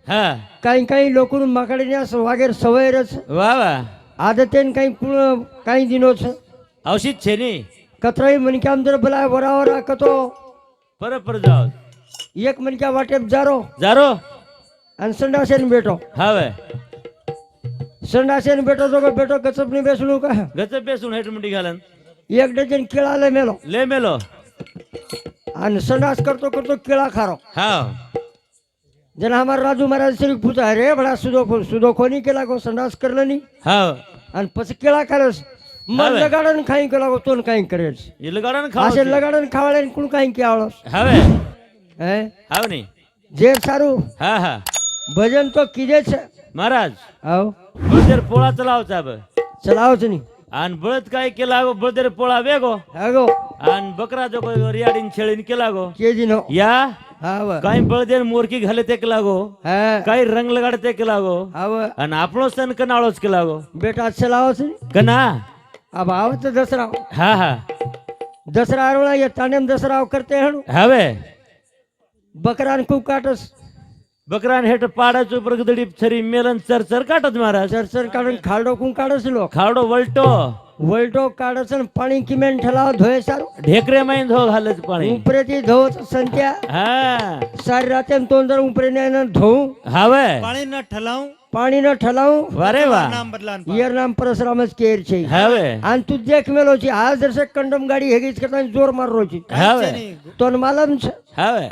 काही काही लोक माकડીને વાગેર સવાય છે વાહ વાહ આદતેન કઈ કુણ કઈ દિનો છે આવશી જ છે ની કતરાઈ મનક્યા અંદર ભલા વરાવરા કતો પર જાઓ એક મનક્યા વાટે જારો જારો અને સંડાસેન બેઠો હવે સંડાસેન બેઠો તો કે બેઠો ગચપ ની બેસણું કહે ગચપ બેસું હેઠ મુંડી ગાલન એક ડઝન કેળા લે મેલો લે મેલો અને સંડાસ કરતો કરતો કેળા ખારો હા जना हमारा राजू महाराज से पूछा अरे बड़ा सुदो खोनी केला को संडास कर लेनी હા અને પછી કેળા કરે મન લગાડન ખાઈ કેલા को તોન કાઈ કરે એ લગાડન ખાસે ખાવ લગાડન ખાવાડે કોણ કાઈ કે આવડો હવે હે આવ ની જે સારું હા હા ભજન તો કીજે છે મહારાજ આવ બળદેર પોળા ચલાવ ચાબ ચલાવ છે ની આન બળદ કાઈ કે લાગો બળદેર પોળા વેગો આગો આન બકરા જો કોઈ રિયાડીન છેડીને કે લાગો કેજી નો યા હા કઈ બળદેર મોરકી ઘાલે તે કે લાગો હા કઈ રંગ લગાડે તે કે લાગો આવ અને આપણો સન કનાળો જ કે લાગો બેટા ચલાવ છે કના अब आव तो दसरा હા હા दसरा आरोला ये तानेम दसरा करते हैं હવે बकरान खूब काटस બકરાને હેઠ પાડા ચોપર ગદડી છરી મેલન ચર ચર કાટો જ મહારાજ चरचर काढून खालडो कून काढस लो ખાવડો વલટો वलटो काढस आणि पाणी किमेन ठेलाव धोय सारू ઢેકરે માં ધો હાલે જ પાણી उपरे ती धोत संत्या હા सारी राते तोंड जर उपरे ने धोऊ હવે પાણી ન ઠલાવું पाणी न ठेलाऊ વારે વાહ નામ બદલાન यर नाम परशुरामच केर छे હવે आणि तू देख मेलो छी आज जर कंडम गाडी हेगीच करता जोर मार रो छी હવે तोन मालम छ હવે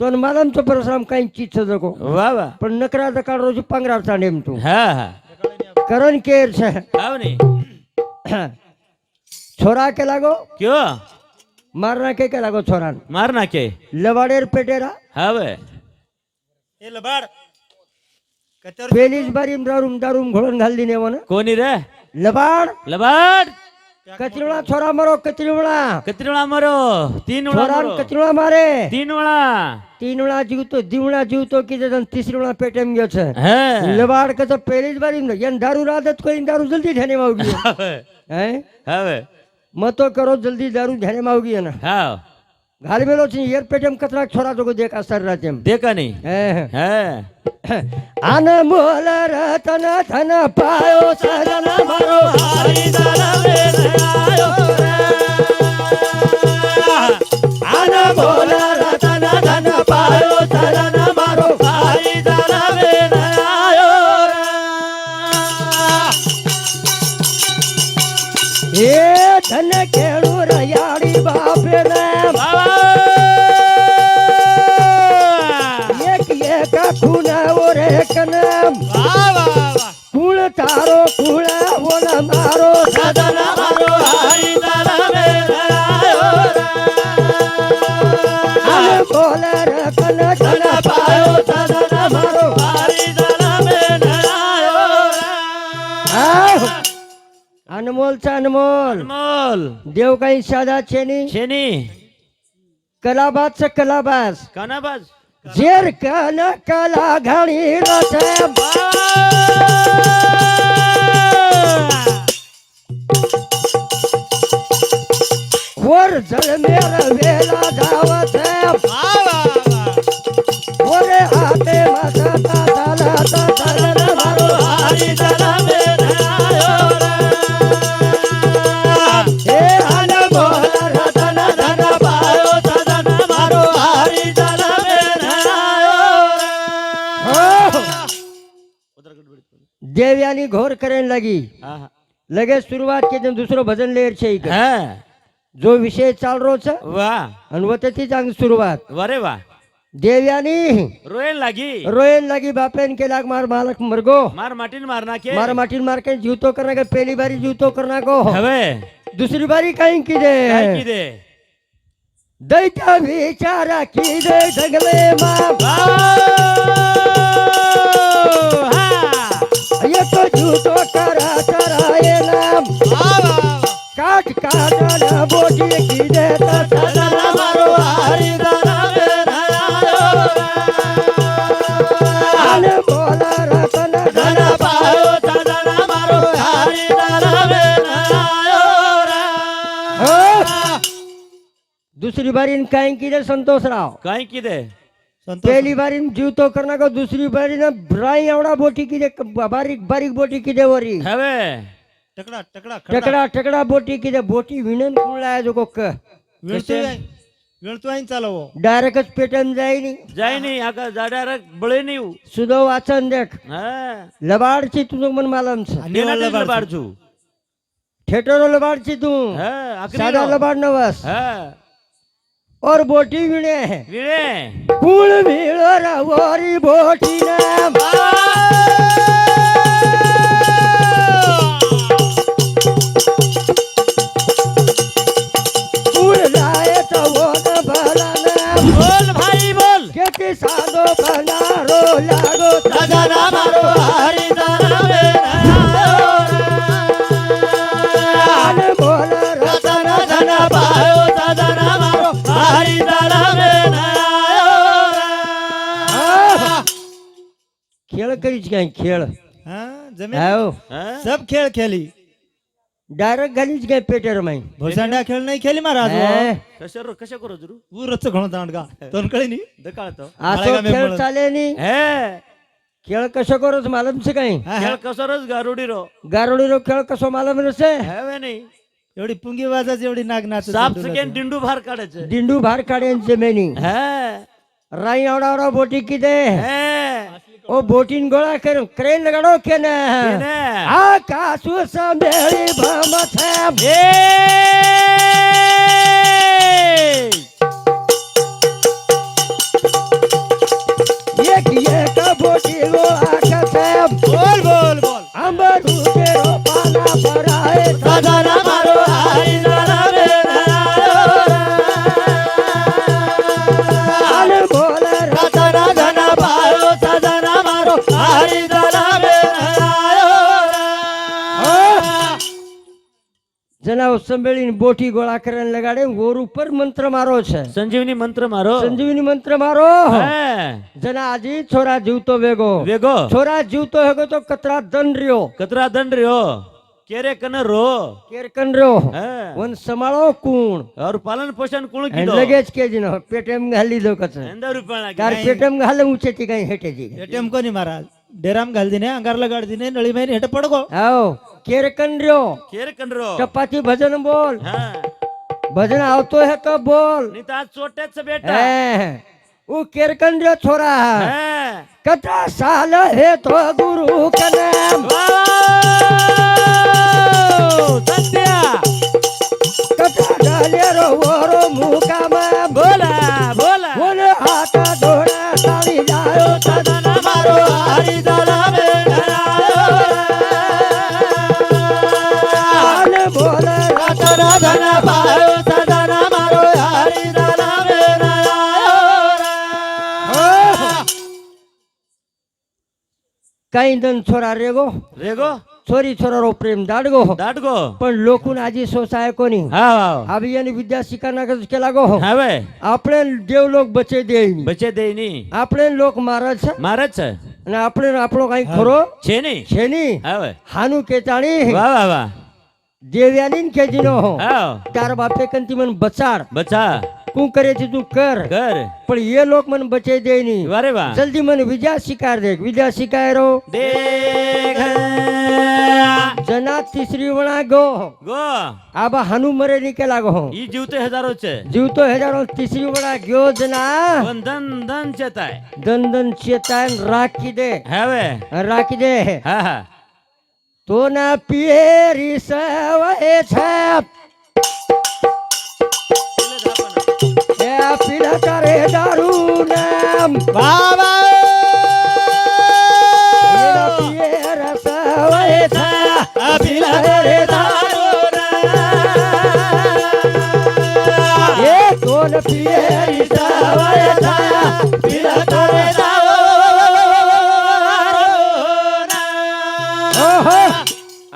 तोन मालम छ परशुराम काही चीज छ जको વાહ વાહ पण नकरा दकाड रो छी पंगरा चांडेम तू હા હા करण केर छे આવ ની छोरा के लागो કયો मारना के लागो छोरान માર નાખે लवाडेर पेटेरा હવે એ લબાડ કચર पेलीच बारीम दारूम दारूम घोळून घाल दिने वन કોની રે लबाड લબાડ कचरीवाळा छोरा मारो कचरीवाळा કતરીણા મરો તીન छोरा વળા कचरीवाळा मारे તીન વળા 3 वेळा जीवतो दिवळा जीवतो की जण 3 वेळा पेटेम गयो छे હે लबाड कच पेलीच बारीम यन दारू रादत कोई दारू जल्दी ध्याने में आवगी હવે हैं હવે मतो करो जल्दी दारू ध्याने में आवगी ना હા घाल मेलो छी यर पेटेम कतरा छोरा तो देख असर रातेम દેખા નહીં हैं હે आन मोल रतन धन पायो सजन मारो હારી દાનવે આયો રે आन मोल रतन धन पायो सजन मारो હારી દાનવે આયો રે ए धन केळू रयाडी बापे ने બાબા एक एक खून ओरे कने વાહ વાહ વાહ कुळ तारो कुळ ओन मारो સદન મારો હારી દાનવે આયો રે आन मोल रतन धन पायो सजन मारो હારી દાનવે આયો રે आह! अनमोल चा अनमोल અનમોલ देव काही साधा छेनी છે ની कलाबाज च कलाबाज કાનાબાજ जेर कन कला घणी रचे वर जल मेर वेला धावत ओरे हाते मसता चालत चलन मारो હારી દાનવે આયો રે हे अनमोल रतन धन પાયો સદન મારો હારી દાનવે આયો રે देवयानी घोर करेन लगी હા હા लगे शुरुआत के दिन दूसरो भजन लेर छे इक. હે जो विषय चाल रो छ વાહ आणि वतेती चांग सुरुवात વરે વાહ देवयानी રોયન લાગી रोयन लगी बापेन के लाग मार मालक मरगो માર માટીને માર નાખે मार माटीन मार के जीवतो करना के पहली बारी जीवतो करना को હવે दूसरी बारी कहीं की दे કાઈ કીધે दैत्य विचारा की दे जंगले मां હા ये तो जीवतो करा चराए नाम काट काट ना बोटी की दे સદન મારો હારી દાનવે આયો अन बोला रतन धन પાયો સદન મારો હારી દાનવે આયો રે दूसरी बारी कहीं की दे संतोष राव કાઈ કીધે संतोष पहिली बारी जीव तो करना का दुसरी बारी ना राई एवढा बोटी की दे बारीक बारीक बोटी की दे वरी હવે टकडा टकडा खडा टकड़ा टकड़ा बोटी की दे बोटी विनन कुळला जो कोक वेळतो आहे चालव डायरेक्टच पेटन जाई नी જાય નહીં આકા જાડારક બળે નહીં એવું. सुदो वाचन देख હા लबाडची तुझं मन मालम છે તેના જ લબાડશું. ठेटरो लबाडची तू હા આકરી साधा રો. लबाड नवस હા और बोटी विणे વીણે कुळ भीळ रवोरी बोटी नाम कुळ लाये तो वोन भला नाम બોલ ભાઈ બોલ. केती साधो बनारो लागो સદના મારો હરિ તારા आन बोल રતન ધન પાયો સદના મારો હરિ તારા खेळ करीच काय खेळ हाँ जमीन आओ सब खेळ खेली डायरेक्ट घालीच काय पेटर माई भोसांडा खेळ नाही खेली महाराज કશો કશો કરો જરું ऊरच घणो दांडगा तोन कळी नी દકાળતો असो खेळ चाले नी હે खेळ कसो करोच मालम से काही ખેલ કસો રસ ગારુડી રો गारोडीरो खेळ कसो मालम नसे હવે નહીં एवढी पुंगी वाजाची एवढी नाग नाच સાપ સકેન ડિંડુ બહાર કાઢે છે दिंडू भार काढ्यांचे मेनी હે राई एवढा एवढा बोटी किदे હે ओ बोटीन गोळा कर क्रेन लगाडो के ना એને आकाशु संभेळी भम थांब એ एक एक बोटी गोळा कर बोल बोल बोल अंबरू के पाना भराए સદના મારો હરિ તારા आन बोल રતન ધન પાયો સદના મારો હરિ તારા जनाव संभेळी बोटी गोळा करायला लगाडे वर ઉપર મંત્ર મારો છે સંજીવની મંત્ર મારો સંજીવની મંત્ર મારો હે जना आजी छोरा जीवतो वेगो વેગો छोरा जीवतो हेगो तो कतरा दन रियो કતરા દંડ રહ્યો કેરે કનર રો केरकन रियो હે वन समाळो कोण और पालन पोषण कोण आणि કીધો लगेच के जिनो पेटेम घाली दो कच 100 रुपया कार पेटेम घाले ऊंचे ती काही हेटे जी एटीएम कोणी महाराज डेराम घाल दिने अंगारला गाड दिने नळी माहिती हेट पडगो आओ केरकन रियो કેરે કનરો चपाती भजन बोल હા भजन आवतो है तो बोल ની તા ચોટે છે બેટા ए, ऊ केरकन रियो छोरा હે कथा साल हे तो गुरु कनाम સત્યા कथा डाले रो वरो मुकामा બોલા બોલા बोल हाथ धोड़ा सारी जायो સદના મારો હરિ તારા आन बोल રતન ધન પાયો સદના મારો હરિ તારા काही दन छोरा रेगो રેગો छोरी छोरा रो प्रेम दाडगो દાટગો पण लोकून आजी सोसाय कोणी હા વાવ अभियान विद्या शिकाना केला गो હવે આપણે દેવ लोक बचे दे બચે દે ની આપણે लोक मारत છે મારે જ છે અને આપણે આપણો કઈ ખરો છે ની છે ની હવે હાનું केचाणी વાહ વાહ વાહ देव्यानीन केजीनो હા तार बापे कंती मन बचाड બચા तू करे तू कर કર पण ये लोक मन बचे दे नी વારે વાહ जल्दी मन विद्या शिकार देख विद्या शिकायरो દેખ जना तिसरी वणा गो ગો आबा हानू मरे नी केला गो ઈ જીવતે હજારો છે जीव तो हजारो तिसरी वणा गयो जना પણ ધન ધન ચેતાય दन दन चेतान राखी दे હવે राखी दे હા હા तो ना पियरी सवय छाप ए पिला करे दारू नाम बाबा ये ना पियर सवय छाप पिला करे दारू ये दोन पियरी सवय छाप पिला करे ओहो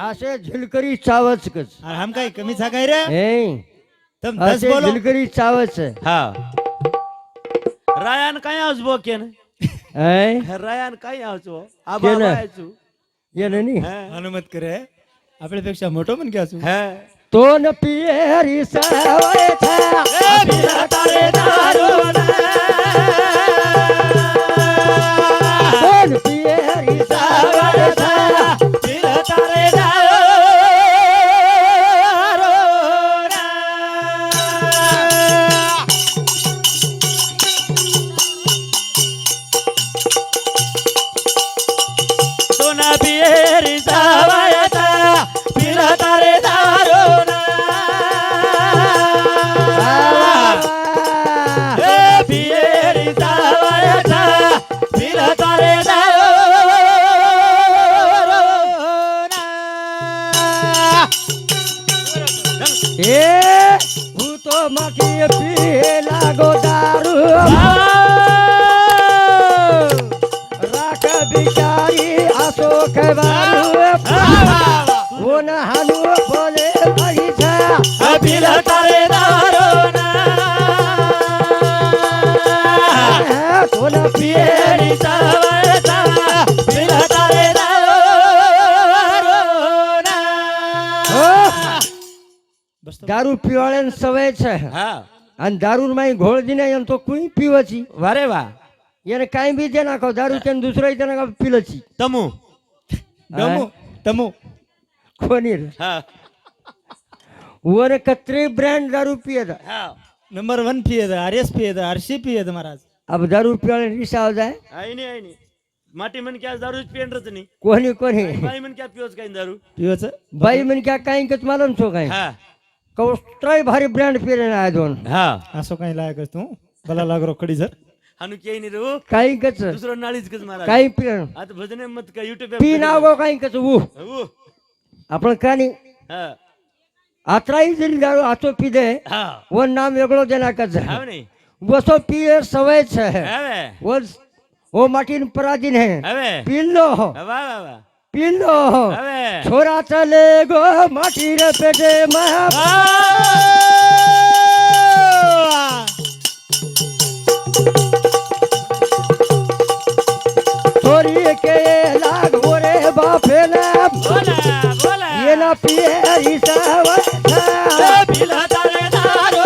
असे झिलकरी चावच कच और हम काही कमी सांगाय रे ए तुम 10 असे बोलो झिलकरी चावच હા રાયાન કઈ આવજો કેન ए રાયાન કઈ આવજો આ કેને? બાબા આયଛୁ ये नहीं હે अनुमत करे आपल्यापेक्षा मोठो पण घ्या હે तो न पियरी सवय छाप એ પીલા તારે દારૂ માટી પીએ લાગો દારૂ રાખ બિચારી આસો કહેવાનું ઓન હાનું બોલે ભાઈ છે પીલા તારે દારો ના કોના પીએ પીએરી સાવરતા પીલા તારે દારો ના બસ તો દારૂ પીવાળે સવે છે હા અને દારૂ માં ઘોળ દીને એમ તો કોઈ પીવે છે વારે વાહ એને કાંઈ બી દે નાખો દારૂ તેને દૂસરો દે નાખો પીલે છે તમુ તમુ કોની હા ઓરે કત્રી બ્રાન્ડ દારૂ પીએ था હા નંબર 1 પીએ તો આરએસ પીએ તો આરસી પીએ તો મહારાજ अब दारू पीवाले रिसा हो जाए આઈ ની માટી મને ક્યાં દારૂ જ પીન રત ની कोनी कोनी ભાઈ મને ક્યાં પીવો છે કઈ દારૂ પીવો છે भाई मन क्या कहीं के मालूम छो कहीं હા कौस्ट्राई भारी ब्रांड पी रहे आए दोन હા આસો કઈ લાયક છે તું ભલા લાગરો કડી સર આનું ક્યાંય નહીં રહું कहीं के દૂસરો નાળી જ કજ મારા कहीं पी रहे આ તો ભજને મત કા યુટ્યુબ पी ना हो कहीं के वो હું अपन कहानी હા आत्राई दिन दारू आतो पी दे હા वो नाम वेगळो देना कज આવે નહીં वो सो पिए सवे छे હવે वो माटी पराधीन है હવે पी लो વાહ વાહ વાહ पी लो હવે छोरा चले गो माटी रे पेटे में छोरी के लाग ओरे बापे ने બોલા બોલા ये ना पिए रिसावा પીલા તારે દારો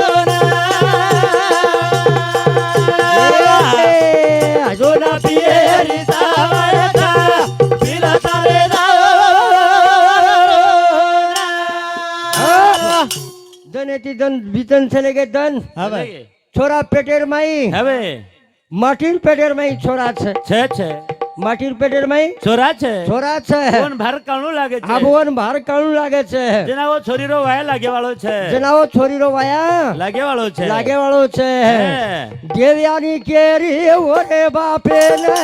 जो ना पिए પીએરી સાવરતા પીલા તારે દારો दन एती दन बीतन चले गए दन હવે छोरा पेटेर माई હવે माटीर पेटेर माई छोरा छे છે माटीर पेटेर माई છોરા છે छोरा छे કોણ ભાર કાણું લાગે છે आबोन भार काणू लागे छे જેનાવો છોરીરો વાય લાગે વાળો છે जनावो छोरीरो वाया લાગે વાળો છે लागे वाळो छे હે. देवयानी केरी ओरे बापे ने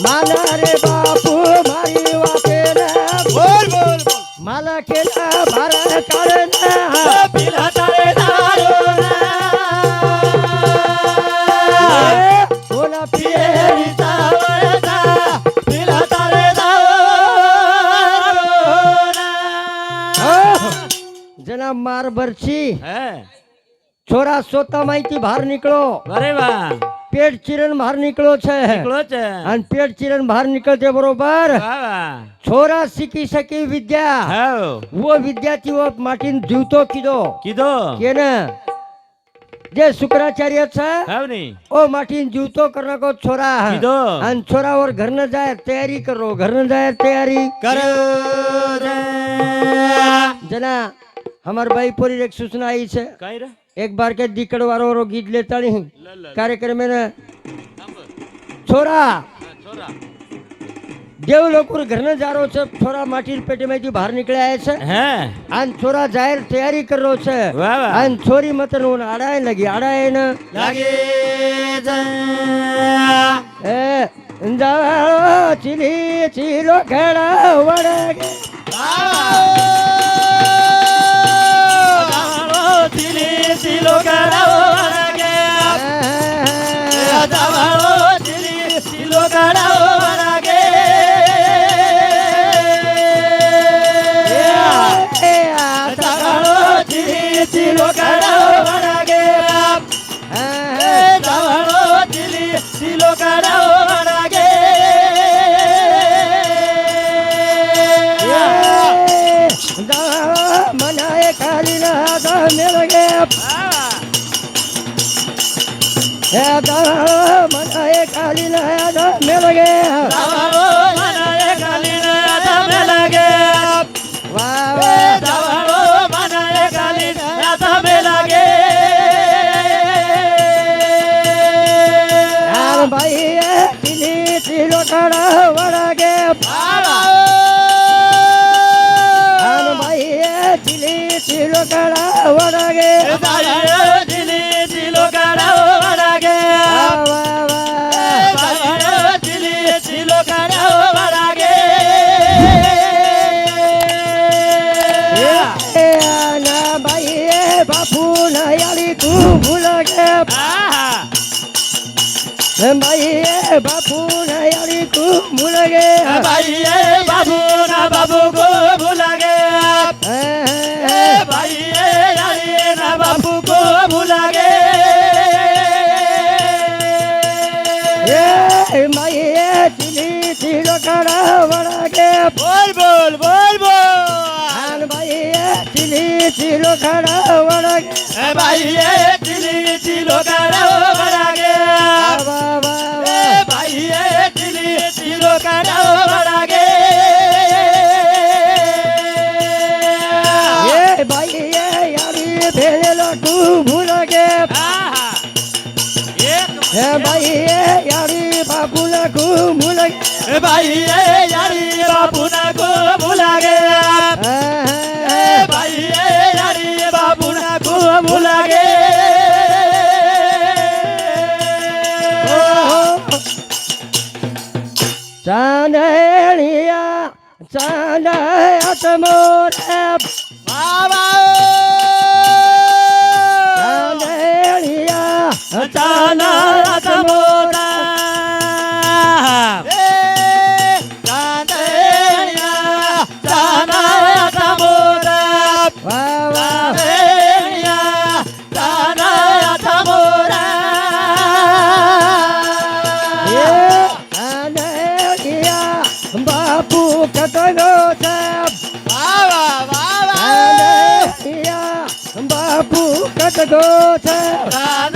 माला रे बापू मारी वापे ने બોલ બોલ બોલ माला के ना भारत काळे ने પીલા તારે દારો सोना पिए પીએરી સાવરતા પીલા તારે દારો जना मार बरछी હે छोरा सोता माहिती बाहेर निकलो અરે વાહ पेट चिरन बाहेर निकलो छे નીકળો છે आणि पेट चिरन बाहेर निकलते बरोबर વાહ વાહ छोरा शिकी सकी विद्या હાવ वो विद्यार्थी वो माटीन जीवतो कीधो કીધો केने जे शुक्राचार्य छे હાવ નહીં ओ माटीन जीवतो करना को छोरा कीधो आणि छोरा और घर न जाए तैयारी करो घर न जाए तैयारी કરો जना हमार भाई पूरी एक सूचना आई छे કઈ રે एक बार के दिकड़ वारो गीत लेता नहीं લ कार्यक्रम में छोरा છોરા देव लोग घर न जा रो छे छोरा माटी पेटे में बाहर निकले आए छे હે आन छोरा जाहिर तैयारी कर रो छे વાહ વાહ आन छोरी मतन उन आड़ाए लगी आड़ाए न લાગે છે ए जाओ चिली चिलो खेड़ा वड़गे દાડો ચીલી ચીલો કરાવો લાગે દાડો ચીલી ચીલો કરાવો લાગે દાડો ચીલી ચીલો કરાવો લાગે દાડો ચીલી ચીલો કરાવો લાગે मनाए खाली ना मिल गए मनाए खाली ना मिल गए દાડો મનાય કાલીને તમે લાગે वाह वाह દાડો મનાય કાલીને તમે લાગે यार भाई चिली चिलो खड़ा वड़गे यार भाई चिली चिलो खड़ा वड़गे દાડો ચીલી ચીલો કરાવો લાગે वाह वाह वाह દાડો ચીલી કર્યો વળાગે ના ભાઈ એ બાપુ નયાળી તું ભૂલ ગે ભાઈ એ બાપુ નયાળી તું ભૂલ ગે ભાઈ એ બાબુ ના બાબુ કો ભૂલાગે ભાઈ એ યારી ના બાપુ કો ભૂલાગે ભાઈ એ ચીલી ચીલો કરા વળાગે બોલ બોલ બોલ બોલ ભાઈ એ ચીલી ચીલો કરા વળાગે ભાઈ એ ચીલી ચીલો કરો વળાગે ભાઈ એ ચીલી ચીલો કરો વળાગે ભાઈ એ યારી ભેલેલો તું ભૂલ ગે ભાઈ એ યારી બાપુ લખું ભૂલ ગે ભાઈ એ યારી બાપુ ના કો ભૂલાગે ભાઈ એ યારી બાપુ ના કો ભૂલાગે ચાંદણિયા ચાંદયા તમોરે ચાંદણિયા ચાના તમોરા ચાના તમોરા વાહ વાહ ચાના તમોરા ચાંદણિયા બાપુ કતનો સાહેબ બાપુ કતનો સાહેબ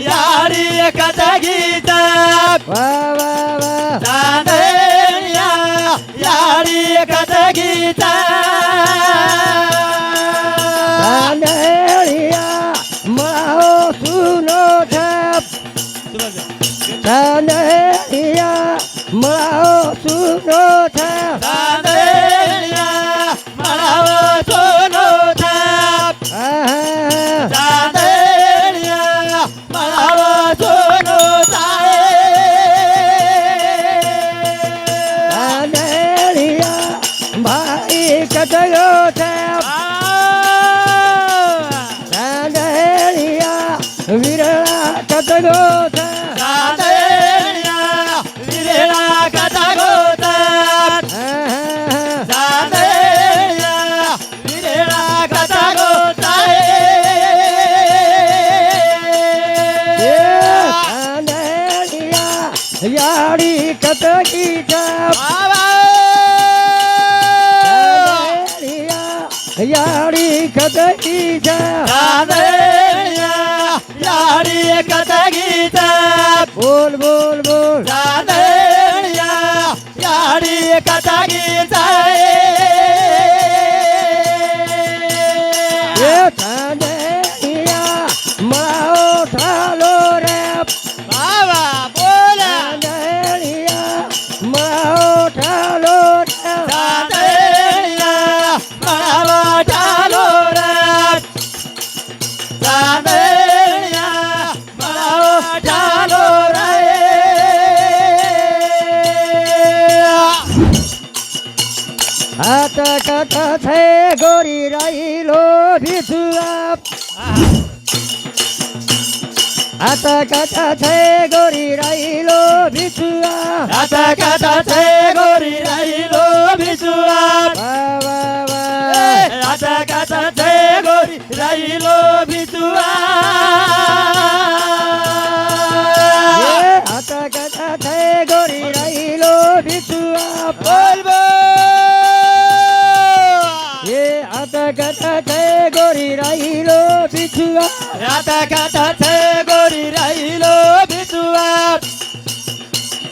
યારી કથ ગીતા વાહ વાહ વાહ યારી કથ ગીતા ચાંદણિયા મળાવો સુનો સાહેબ ચાંદણિયા મળાવો સુનો સાહેબ મળાવો સોનો થાપ મળાવો સોનો ચાંદણિયા ભાઈ કતલો સાહેબ ચાંદણિયા વિરળા કતલો સાહેબ વિરેણા કથા ગોતા વિરેણા કથા ગોતા ચાંદણિયા યારી કતકી સાહેબ યારી કતકી સાહેબ યારી કથા ગીતા બોલ બોલ બોલ યારી કથા ગીતા ચાંદણિયા મળાવો થાલો રે બાવા બોલા ચાંદણિયા મળાવો થાલો રે મળાવો ચાલો રાત મળાવો ચાલો હાથ કથા છે ગોરી રાઈલો ભીસુઆ હાથ કથા છે ગોરી રાઈલો ભીસુઆ રાતા કથા છે ગોરી રાઈલો ભીસુઆ વાહ વાહ વાહ રાતા કથા છે ગોરી રાઈલો ભીસુઆ હાથ કથા છે ગોરી રાઈલો ભીસુઆ બોલ બોલ હાથ કથા છે ગોરી રાઈલો ભીસુઆ રાતા કથા છે ગોરી રાઈલો ભીસુઆ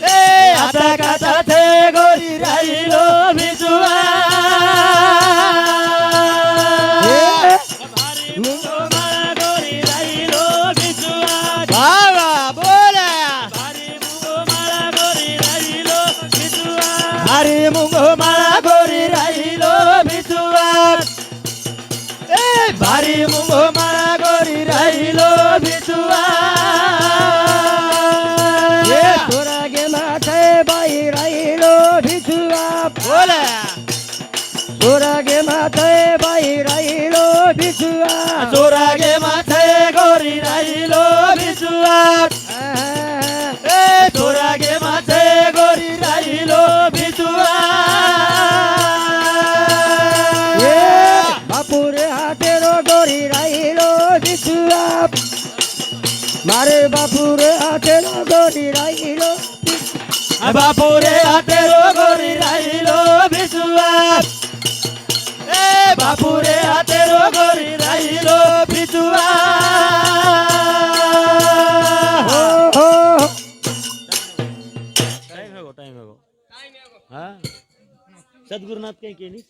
રાતા કથા છે ગોરી રાઈલો ભીસુઆ ગોરી રાઈલો ભીસુઆ બાવા બોલા ગોરી રાઈલો ભીસુઆ હરી મુંગો માળા ગોરી રાઈલો ભીસુઆ ભારી મુંગો માળા ગોરી રાઈલો ભીસુઆ થોરા ગે માથે મારે બાપુ રે હાથેલો ગોરી રાઈલો બાપુ રે હાથેલો ગોરી રાઈલો બિસુઆ એ બાપુ રે હાથેલો ગોરી રાઈલો બિસુઆ ઓહો ટાઈમ હેગો હા સદગુરુનાથ કઈ કેની